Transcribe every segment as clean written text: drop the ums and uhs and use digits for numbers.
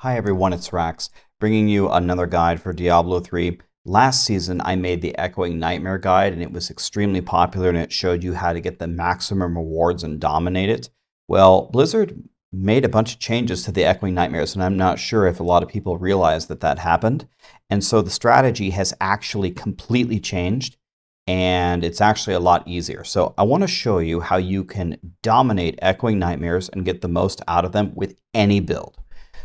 Hi everyone, it's Rax, bringing you another guide for Diablo 3. Last season I made the Echoing Nightmare guide and it was extremely popular and it showed you how to get the maximum rewards and dominate it. Well, Blizzard made a bunch of changes to the Echoing Nightmares and I'm not sure if a lot of people realize that that happened. And so the strategy has actually completely changed and it's actually a lot easier. So I want to show you how you can dominate Echoing Nightmares and get the most out of them with any build.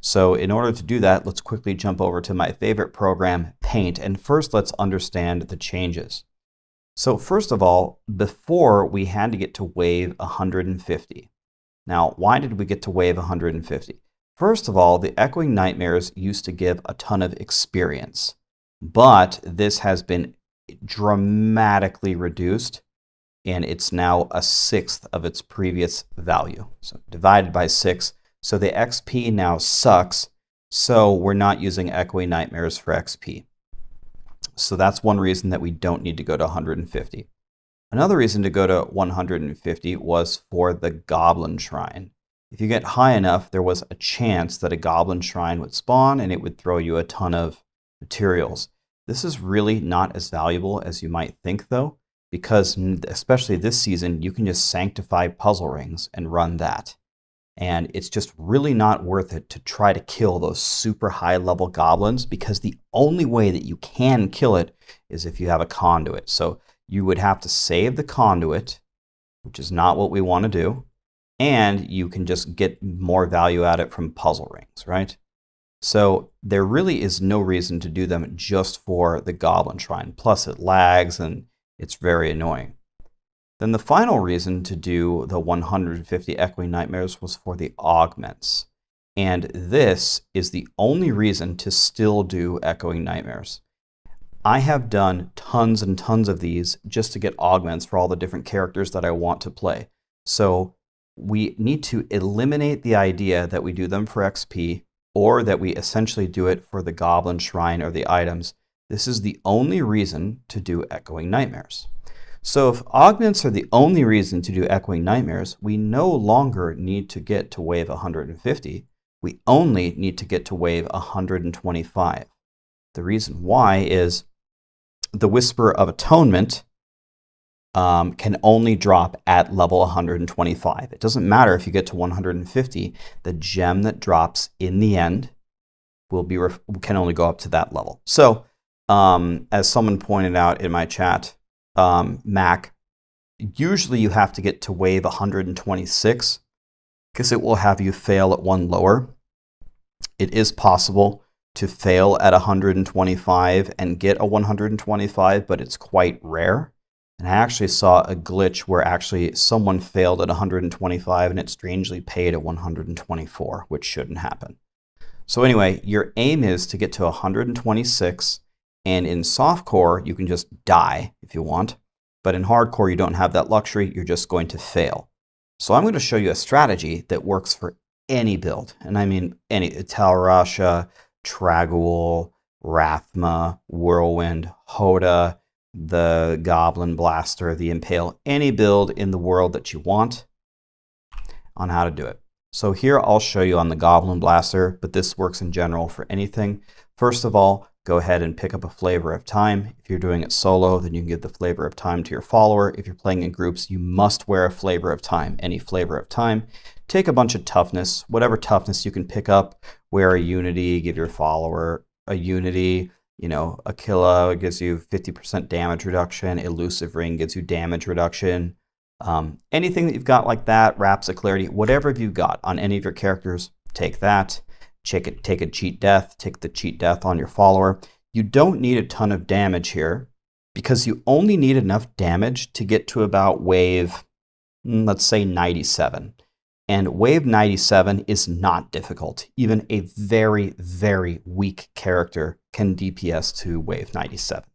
So in order to do that, let's quickly jump over to my favorite program, Paint, and first let's understand the changes. So first of all, before we had to get to wave 150. Now, why did we get to wave 150? First of all, the Echoing Nightmares used to give a ton of experience, but this has been dramatically reduced and it's now a sixth of its previous value. So divided by 6. So the XP now sucks, so we're not using Echoing Nightmares for XP. So that's one reason that we don't need to go to 150. Another reason to go to 150 was for the Goblin Shrine. If you get high enough, there was a chance that a Goblin Shrine would spawn and it would throw you a ton of materials. This is really not as valuable as you might think though, because especially this season, you can just sanctify puzzle rings and run that. And it's just really not worth it to try to kill those super high level goblins because the only way that you can kill it is if you have a conduit. So you would have to save the conduit, which is not what we want to do, and you can just get more value out of it from puzzle rings, right? So there really is no reason to do them just for the Goblin Shrine. Plus it lags and it's very annoying. Then the final reason to do the 150 Echoing Nightmares was for the augments. And this is the only reason to still do Echoing Nightmares. I have done tons and tons of these just to get augments for all the different characters that I want to play. So we need to eliminate the idea that we do them for XP or that we essentially do it for the Goblin Shrine or the items. This is the only reason to do Echoing Nightmares. So if augments are the only reason to do Echoing Nightmares, we no longer need to get to wave 150. We only need to get to wave 125. The reason why is the Whisper of Atonement can only drop at level 125. It doesn't matter if you get to 150. The gem that drops in the end can only go up to that level. So as someone pointed out in my chat, Mac, usually you have to get to wave 126 because it will have you fail at one lower. It is possible to fail at 125 and get a 125, but it's quite rare. And I actually saw a glitch where actually someone failed at 125 and it strangely paid at 124, which shouldn't happen. So anyway, your aim is to get to 126. And in softcore, you can just die if you want. But in hardcore, you don't have that luxury. You're just going to fail. So I'm going to show you a strategy that works for any build. And I mean any. Talrasha, Tragul, Rathma, Whirlwind, Hoda, the Goblin Blaster, the Impale. Any build in the world that you want on how to do it. So here I'll show you on the Goblin Blaster, but this works in general for anything. First of all, go ahead and pick up a Flavor of Time. If you're doing it solo, then you can give the Flavor of Time to your follower. If you're playing in groups, you must wear a Flavor of Time, any Flavor of Time. Take a bunch of toughness, whatever toughness you can pick up. Wear a Unity, give your follower a Unity. You know, Aquila gives you 50% damage reduction. Elusive Ring gives you damage reduction. Anything that you've got like that, Wraps of Clarity, whatever you've got on any of your characters, take that. Take a Cheat Death, take the Cheat Death on your follower. You don't need a ton of damage here because you only need enough damage to get to about wave, let's say 97. And wave 97 is not difficult. Even a very, very weak character can DPS to wave 97.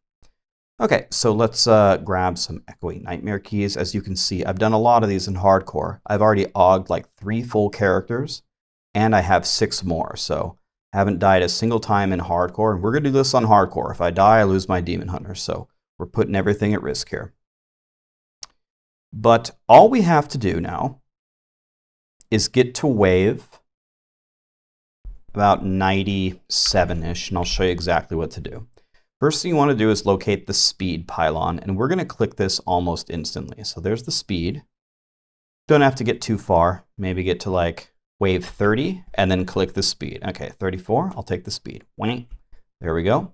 Okay, so let's grab some Echoing Nightmare keys. As you can see, I've done a lot of these in hardcore. I've already auged like 3 full characters. And I have 6 more, so I haven't died a single time in hardcore. And we're going to do this on hardcore. If I die, I lose my Demon Hunter, so we're putting everything at risk here. But all we have to do now is get to wave about 97-ish, and I'll show you exactly what to do. First thing you want to do is locate the speed pylon, and we're going to click this almost instantly. So there's the speed. Don't have to get too far. Maybe get to like wave 30, and then click the speed. Okay, 34, I'll take the speed. There we go.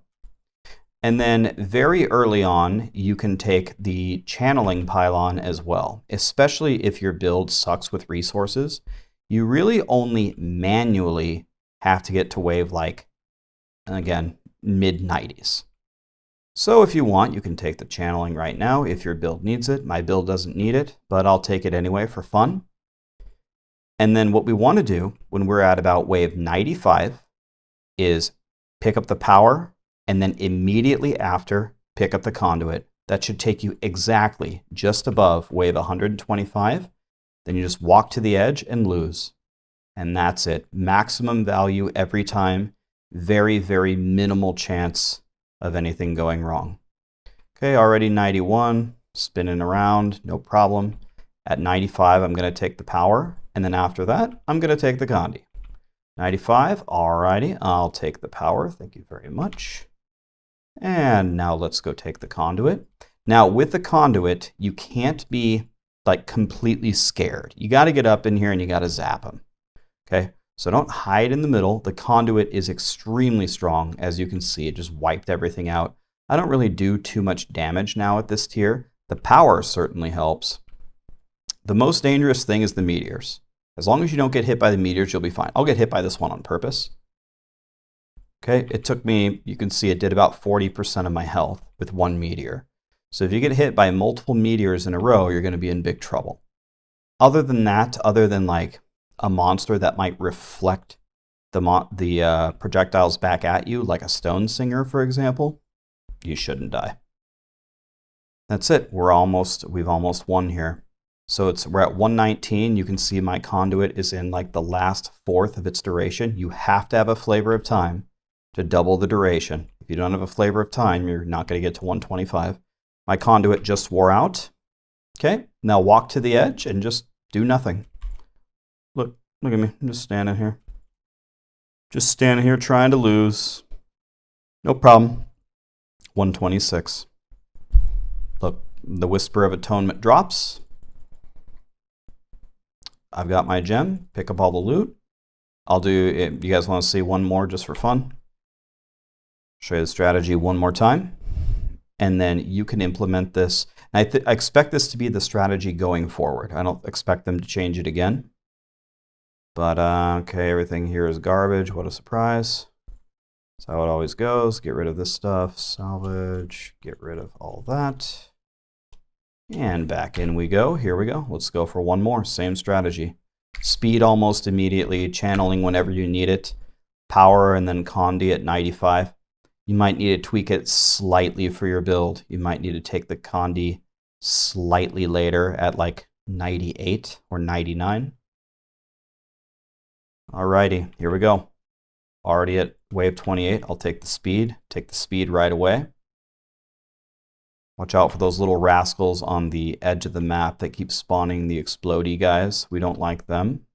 And then very early on, you can take the channeling pylon as well, especially if your build sucks with resources. You really only manually have to get to wave like, again, mid-90s. So if you want, you can take the channeling right now if your build needs it. My build doesn't need it, but I'll take it anyway for fun. And then what we want to do when we're at about wave 95 is pick up the power, and then immediately after, pick up the conduit. That should take you exactly just above wave 125. Then you just walk to the edge and lose. And that's it. Maximum value every time. Very, very minimal chance of anything going wrong. Okay, already 91, spinning around, no problem. At 95, I'm going to take the power. And then after that, I'm going to take the condi. 95, alrighty, I'll take the power. Thank you very much. And now let's go take the conduit. Now with the conduit, you can't be like completely scared. You got to get up in here and you got to zap them. Okay, so don't hide in the middle. The conduit is extremely strong. As you can see, it just wiped everything out. I don't really do too much damage now at this tier. The power certainly helps. The most dangerous thing is the meteors. As long as you don't get hit by the meteors, you'll be fine. I'll get hit by this one on purpose. Okay, it took me, you can see it did about 40% of my health with one meteor. So if you get hit by multiple meteors in a row, you're going to be in big trouble. Other than that, other than like a monster that might reflect the projectiles back at you, like a stone singer, for example, you shouldn't die. That's it. We've almost won here. So we're at 119. You can see my conduit is in like the last fourth of its duration. You have to have a flavor of time to double the duration. If you don't have a flavor of time, you're not going to get to 125. My conduit just wore out. Okay, now walk to the edge and just do nothing. Look at me. I'm just standing here. Just standing here trying to lose. No problem. 126. Look, the Whisper of Atonement drops. I've got my gem. Pick up all the loot. I'll do it. You guys want to see one more just for fun? Show you the strategy one more time. And then you can implement this. I expect this to be the strategy going forward. I don't expect them to change it again. But okay, everything here is garbage. What a surprise. That's how it always goes. Get rid of this stuff. Salvage. Get rid of all that. And back in we go. Here we go. Let's go for one more. Same strategy. Speed almost immediately. Channeling whenever you need it. Power and then condi at 95. You might need to tweak it slightly for your build. You might need to take the condi slightly later at like 98 or 99. Alrighty, here we go. Already at wave 28. I'll take the speed. Take the speed right away. Watch out for those little rascals on the edge of the map that keep spawning the explodey guys. We don't like them.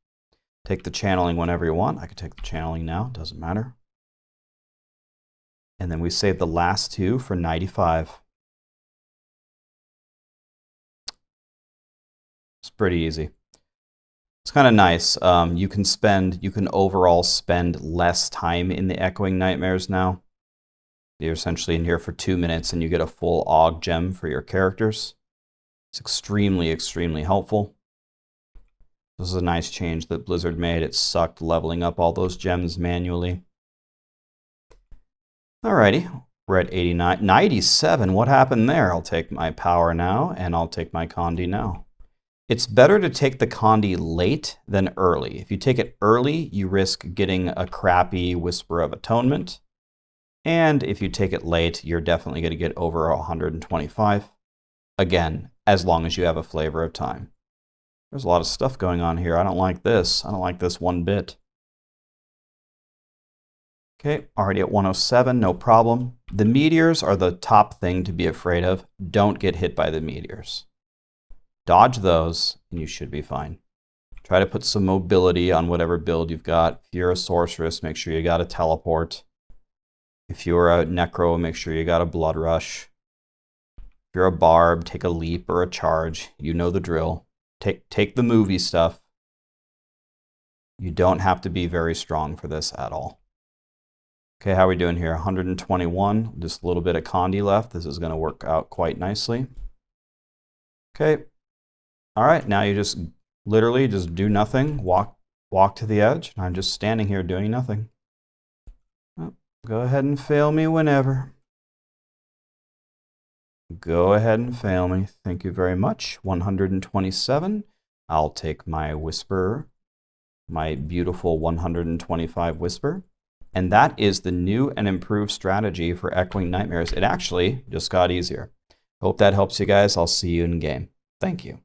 Take the channeling whenever you want. I could take the channeling now. Doesn't matter. And then we save the last two for 95. It's pretty easy. It's kind of nice. You can overall spend less time in the Echoing Nightmares now. You're essentially in here for 2 minutes and you get a full AUG gem for your characters. It's extremely, extremely helpful. This is a nice change that Blizzard made. It sucked leveling up all those gems manually. Alrighty, we're at 89. 97, what happened there? I'll take my power now, and I'll take my condi now. It's better to take the condi late than early. If you take it early, you risk getting a crappy Whisper of Atonement. And if you take it late, you're definitely going to get over 125. Again, as long as you have a flavor of time. There's a lot of stuff going on here. I don't like this. I don't like this one bit. Okay, already at 107, no problem. The meteors are the top thing to be afraid of. Don't get hit by the meteors. Dodge those, and you should be fine. Try to put some mobility on whatever build you've got. If you're a sorceress, make sure you got a teleport. If you're a necro, make sure you got a blood rush. If you're a barb, take a leap or a charge. You know the drill. Take the movie stuff. You don't have to be very strong for this at all. Okay, how are we doing here? 121, just a little bit of Condi left. This is going to work out quite nicely. Okay, all right, now you just literally just do nothing, walk to the edge, and I'm just standing here doing nothing. Oh, go ahead and fail me whenever. Go ahead and fail me. Thank you very much. 127. I'll take my Whisper, my beautiful 125 Whisper. And that is the new and improved strategy for Echoing Nightmares. It actually just got easier. Hope that helps you guys. I'll see you in game. Thank you.